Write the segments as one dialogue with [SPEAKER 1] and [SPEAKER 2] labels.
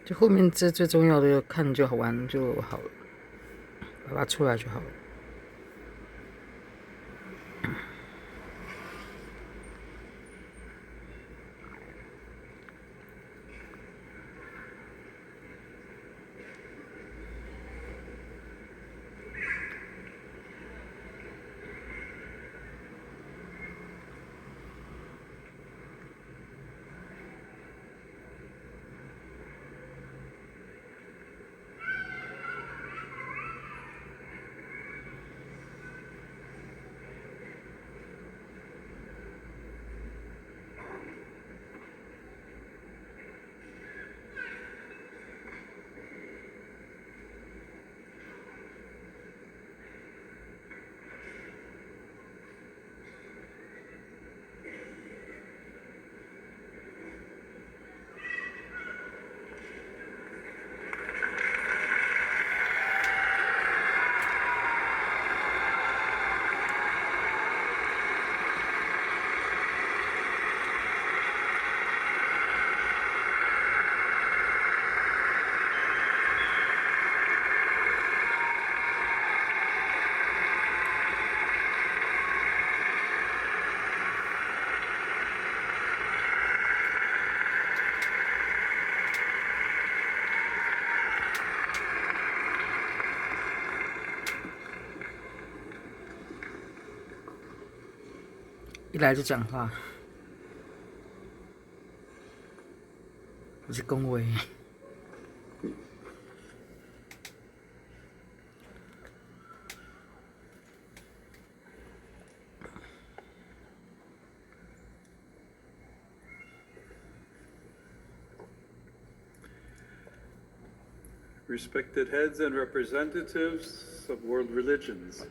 [SPEAKER 1] 就后面这最重要的看就好玩就好了，把它出来就好了。一来就讲话，我是恭维。
[SPEAKER 2] Respected heads and representatives of world religions,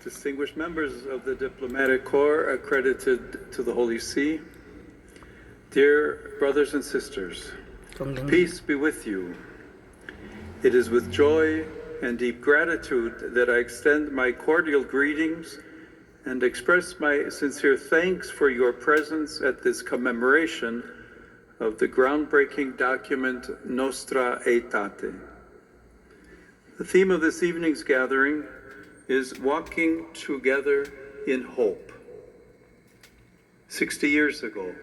[SPEAKER 2] distinguished members of the diplomatic corps accredited to the Holy See, dear brothers and sisters, peace be with you. It is with joy and deep gratitude that I extend my cordial greetings and express my sincere thanks for your presence at this commemoration of the groundbreaking document Nostra Aetate. The theme of this evening's gathering is Walking Together in Hope. 60 years ago,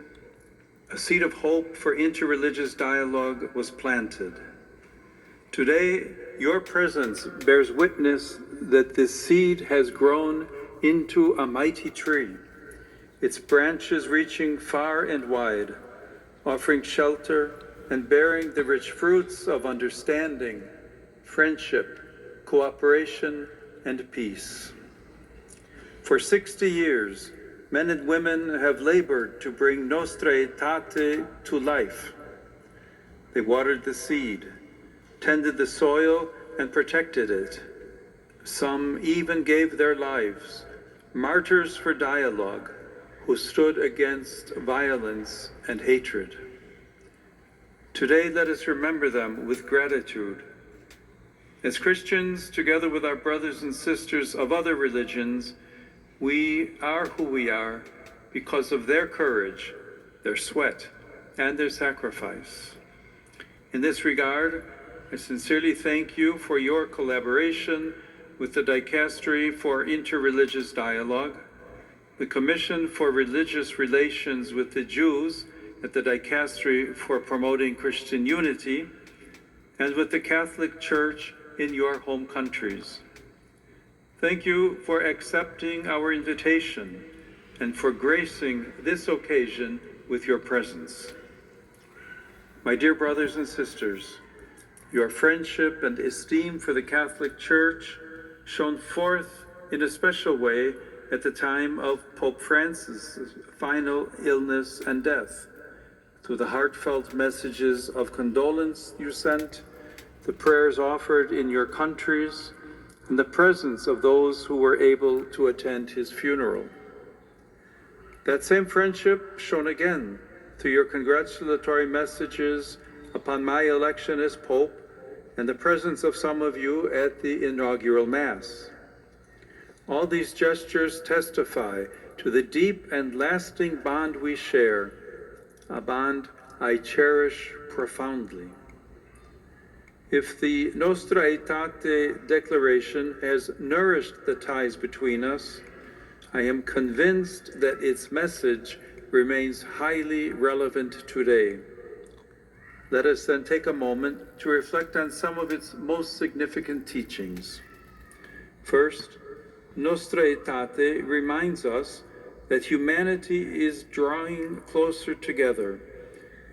[SPEAKER 2] a seed of hope for interreligious dialogue was planted. Today, your presence bears witness that this seed has grown into a mighty tree, its branches reaching far and wide, offering shelter and bearing the rich fruits of understanding, friendship, cooperation, and peace. For 60 years, men and women have labored to bring Nostra Aetate to life. They watered the seed, tended the soil, and protected it. Some even gave their lives, martyrs for dialogue, who stood against violence and hatred. Today, let us remember them with gratitude. As Christians, together with our brothers and sisters of other religions, we are who we are because of their courage, their sweat, and their sacrifice. In this regard, I sincerely thank you for your collaboration with the Dicastery for Interreligious Dialogue, the Commission for Religious Relations with the Jews at the Dicastery for Promoting Christian Unity, and with the Catholic Church in your home countries. Thank you for accepting our invitation and for gracing this occasion with your presence. My dear brothers and sisters, your friendship and esteem for the Catholic Church shone forth in a special way at the time of Pope Francis' final illness and death, through the heartfelt messages of condolence you sent, the prayers offered in your countries, and the presence of those who were able to attend his funeral. That same friendship shone again through your congratulatory messages upon my election as Pope and the presence of some of you at the inaugural Mass. All these gestures testify to the deep and lasting bond we share, a bond I cherish profoundly. If the Nostra Aetate Declaration has nourished the ties between us, I am convinced that its message remains highly relevant today. Let us then take a moment to reflect on some of its most significant teachings. First, Nostra Aetate reminds us that humanity is drawing closer together,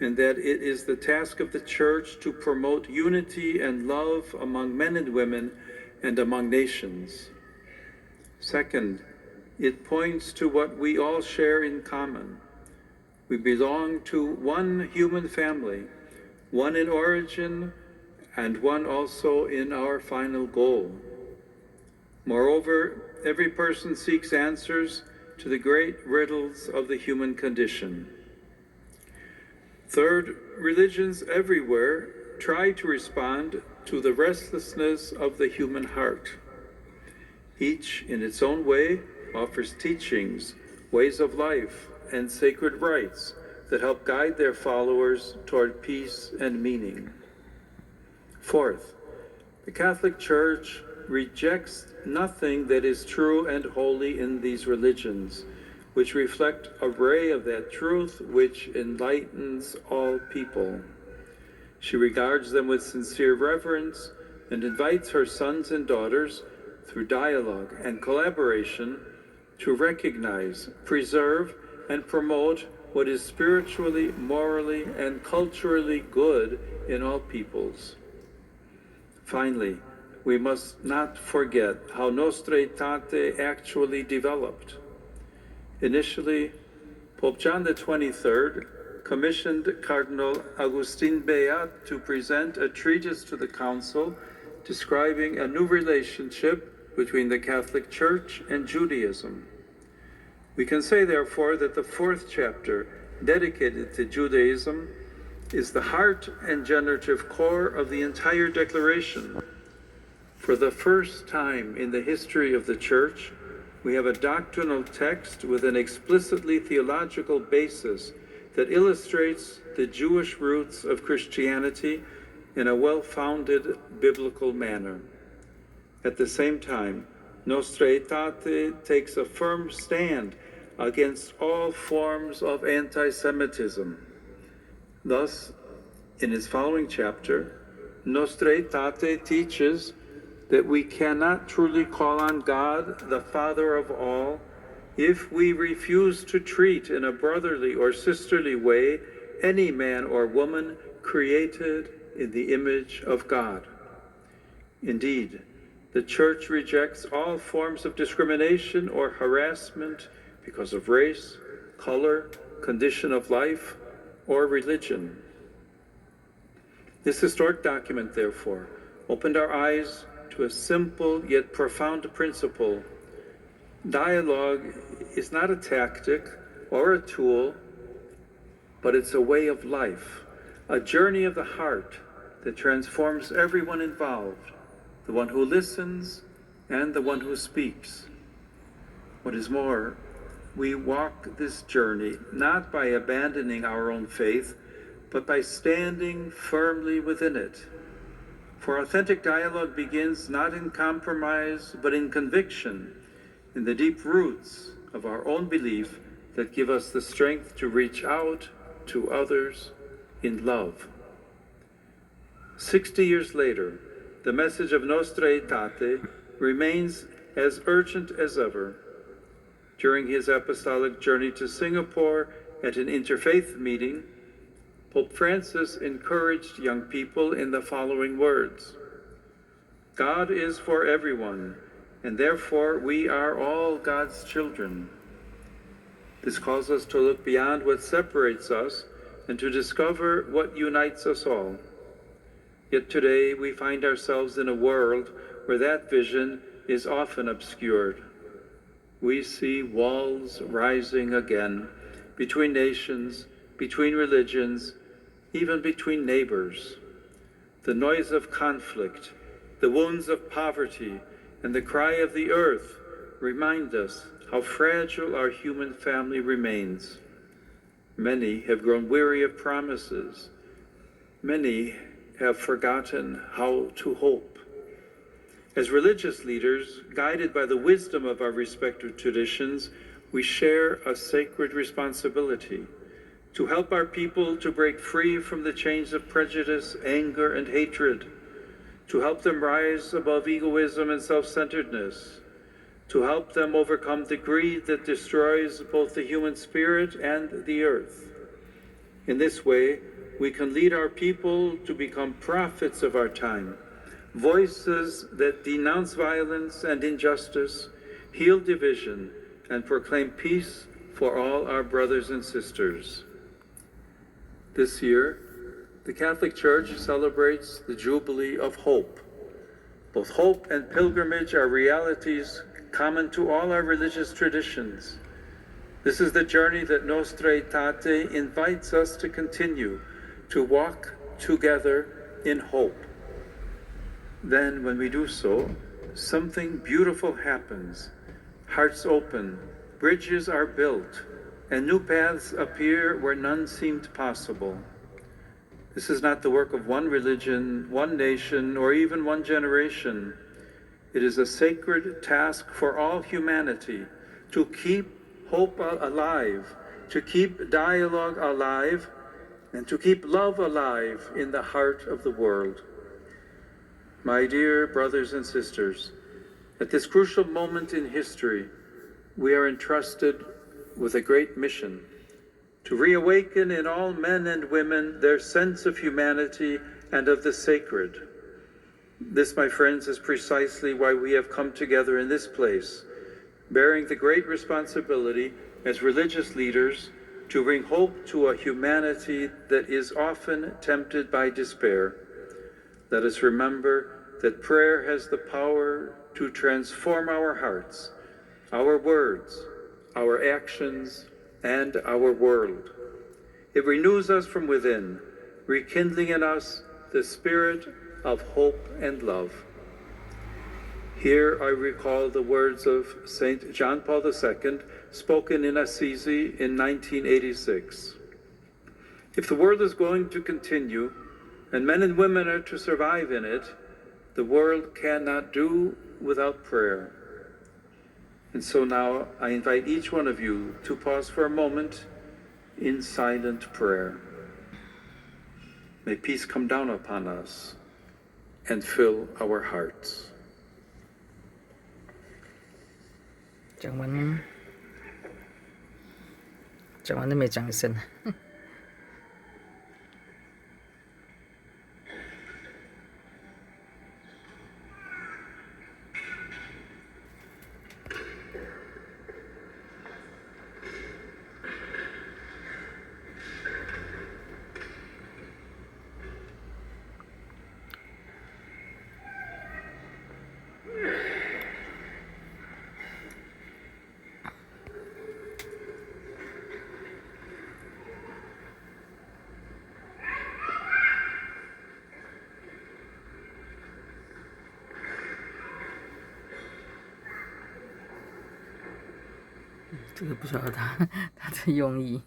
[SPEAKER 2] and that it is the task of the Church to promote unity and love among men and women and among nations. Second, it points to what we all share in common. We belong to one human family, one in origin and one also in our final goal. Moreover, every person seeks answers to the great riddles of the human condition. Third, religions everywhere try to respond to the restlessness of the human heart. Each, in its own way, offers teachings, ways of life, and sacred rites that help guide their followers toward peace and meaning. Fourth, the Catholic Church rejects nothing that is true and holy in these religions, which reflect a ray of that truth which enlightens all people. She regards them with sincere reverence and invites her sons and daughters, through dialogue and collaboration, to recognize, preserve, and promote what is spiritually, morally, and culturally good in all peoples. Finally, we must not forget how Nostra Aetate actually developed. Initially, Pope John XXIII commissioned Cardinal Agustin Beat to present a treatise to the Council describing a new relationship between the Catholic Church and Judaism. We can say, therefore, that the fourth chapter, dedicated to Judaism, is the heart and generative core of the entire declaration. For the first time in the history of the Church, we have a doctrinal text with an explicitly theological basis that illustrates the Jewish roots of Christianity in a well-founded biblical manner. At the same time, Nostra Aetate takes a firm stand against all forms of anti-Semitism. Thus, in its following chapter, Nostra Aetate teaches that we cannot truly call on God, the Father of all, if we refuse to treat in a brotherly or sisterly way any man or woman created in the image of God. Indeed, the Church rejects all forms of discrimination or harassment because of race, color, condition of life, or religion. This historic document, therefore, opened our eyes to a simple yet profound principle. Dialogue is not a tactic or a tool, but it's a way of life, a journey of the heart that transforms everyone involved, the one who listens and the one who speaks. What is more, we walk this journey not by abandoning our own faith, but by standing firmly within it. For authentic dialogue begins not in compromise, but in conviction, in the deep roots of our own belief that give us the strength to reach out to others in love. 60 years later, the message of Nostra Aetate remains as urgent as ever. During his apostolic journey to Singapore at an interfaith meeting, Pope Francis encouraged young people in the following words: God is for everyone, and therefore we are all God's children. This calls us to look beyond what separates us and to discover what unites us all. Yet today we find ourselves in a world where that vision is often obscured. We see walls rising again between nations, between religions, even between neighbors. The noise of conflict, the wounds of poverty, and the cry of the earth remind us how fragile our human family remains. Many have grown weary of promises. Many have forgotten how to hope. As religious leaders, guided by the wisdom of our respective traditions, we share a sacred responsibility to help our people to break free from the chains of prejudice, anger, and hatred, to help them rise above egoism and self-centeredness, to help them overcome the greed that destroys both the human spirit and the earth. In this way, we can lead our people to become prophets of our time, voices that denounce violence and injustice, heal division, and proclaim peace for all our brothers and sisters. This year, the Catholic Church celebrates the Jubilee of Hope. Both hope and pilgrimage are realities common to all our religious traditions. This is the journey that Nostra Aetate invites us to continue, to walk together in hope. Then, when we do so, something beautiful happens. Hearts open, bridges are built, and new paths appear where none seemed possible. This is not the work of one religion, one nation, or even one generation. It is a sacred task for all humanity to keep hope alive, to keep dialogue alive, and to keep love alive in the heart of the world. My dear brothers and sisters, at this crucial moment in history, we are entrusted with a great mission to reawaken in all men and women their sense of humanity and of the sacred. This, my friends, is precisely why we have come together in this place, bearing the great responsibility as religious leaders to bring hope to a humanity that is often tempted by despair. Let us remember that prayer has the power to transform our hearts, our words, our actions, and our world. It renews us from within, rekindling in us the spirit of hope and love. Here I recall the words of St. John Paul II, spoken in Assisi in 1986. If the world is going to continue, and men and women are to survive in it, the world cannot do without prayer. And so now I invite each one of you to pause for a moment in silent prayer. May peace come down upon us and fill our hearts.
[SPEAKER 1] 讲完都没讲一声。这个不晓得他的用意。